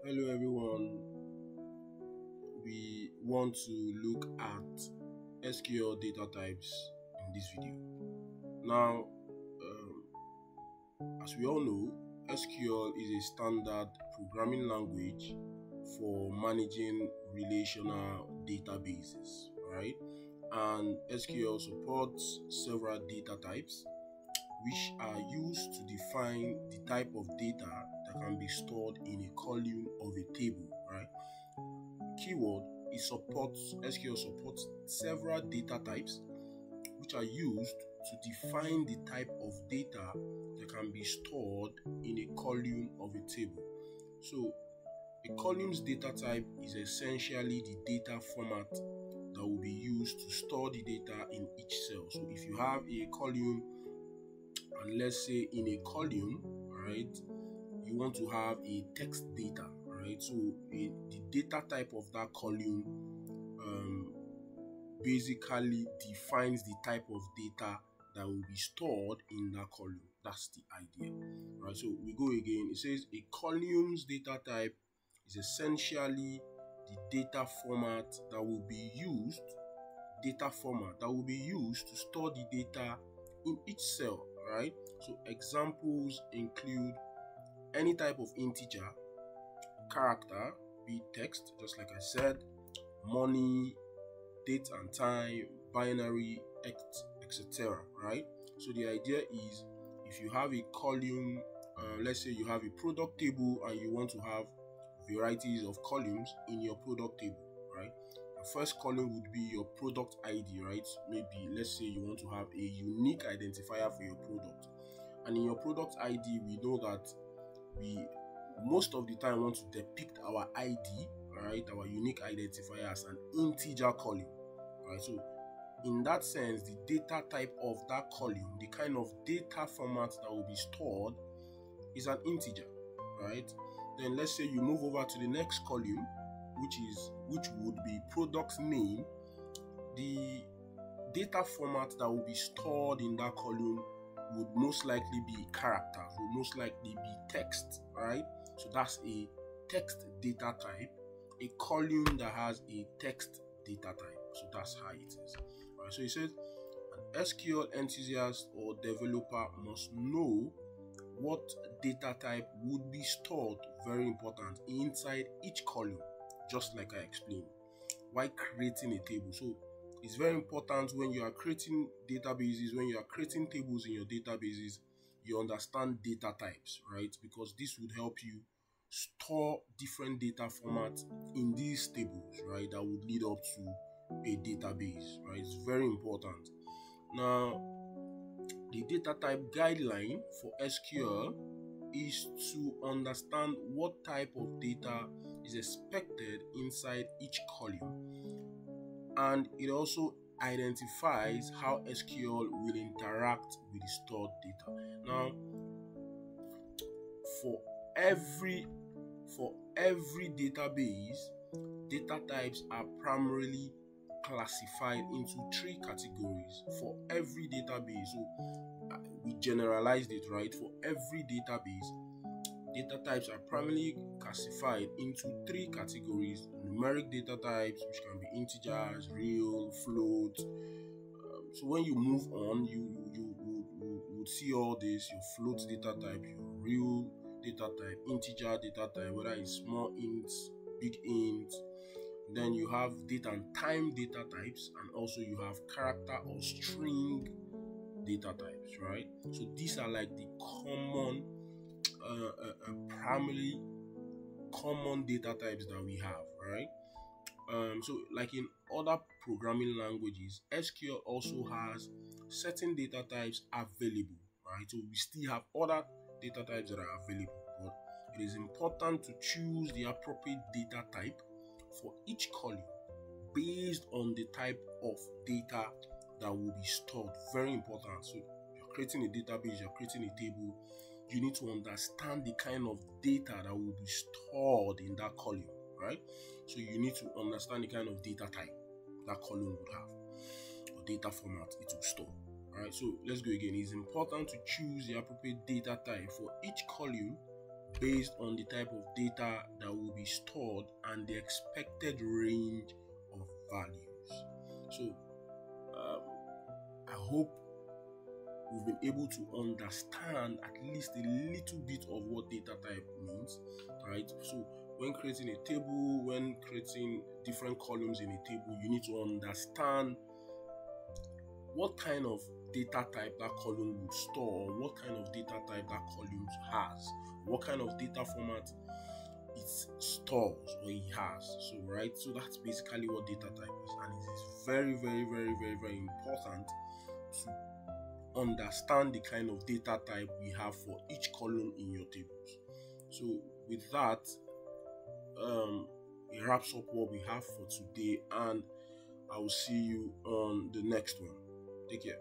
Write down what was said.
Hello everyone, we want to look at SQL data types in this video. Now, as we all know, SQL is a standard programming language for managing relational databases, right? And SQL supports several data types which are used to define the type of data that can be stored in a column of a table, right? Keyword, SQL supports several data types which are used to define the type of data that can be stored in a column of a table. So a column's data type is essentially the data format that will be used to store the data in each cell. So if you have a column, and let's say in a column, right, you want to have a text data, right? So the data type of that column basically defines the type of data that will be stored in that column. That's the idea, right? So we go again. It says a column's data type is essentially the data format that will be used to store the data in each cell, right? So examples include any type of integer, character, be text, just like I said, money, date and time, binary, etc. right? So the idea is, if you have a column, let's say you have a product table and you want to have varieties of columns in your product table, right? The first column would be your product ID, right? Maybe let's say you want to have a unique identifier for your product, and in your product ID we know that we most of the time want to depict our ID, right, our unique identifier, as an integer column, right? So in that sense, the data type of that column, the kind of data format that will be stored, is an integer, right? Then let's say you move over to the next column, which would be product name. The data format that will be stored in that column would most likely be characters, would most likely be text, right? So that's a text data type, a column that has a text data type. So that's how it is. All right, so it says an SQL enthusiast or developer must know what data type would be stored, very important, inside each column, just like I explained, while creating a table. So it's very important when you are creating databases, when you are creating tables in your databases, you understand data types, right? Because this would help you store different data formats in these tables, right? That would lead up to a database, right? It's very important. Now, the data type guideline for SQL is to understand what type of data is expected inside each column, and it also identifies how SQL will interact with the stored data. Now, for every database, data types are primarily classified into 3 categories for every database. So we generalized it, right? For every database, data types are primarily classified into 3 categories: numeric data types, which can be integers, real, float. So when you move on, you would see all this: your float data type, your real data type, integer data type, whether it's small int, big int. Then you have date and time data types, and also you have character or string data types, right? So these are like the common primarily common data types that we have, right? So like in other programming languages, SQL also has certain data types available, right? So we still have other data types that are available, but it is important to choose the appropriate data type for each column based on the type of data that will be stored. Very important. So you're creating a database, you're creating a table, you need to understand the kind of data that will be stored in that column, right? So you need to understand the kind of data type that column would have, or data format it will store. All right, so let's go again. It's important to choose the appropriate data type for each column based on the type of data that will be stored and the expected range of values. So I hope we've been able to understand at least a little bit of what data type means, right? So when creating a table, when creating different columns in a table, you need to understand what kind of data type that column would store, what kind of data type that column has, what kind of data format it stores or it has. So right, so that's basically what data type is, and it is very, very, very, very, very important to understand the kind of data type we have for each column in your tables. So with that, it wraps up what we have for today, and I will see you on the next one. Take care.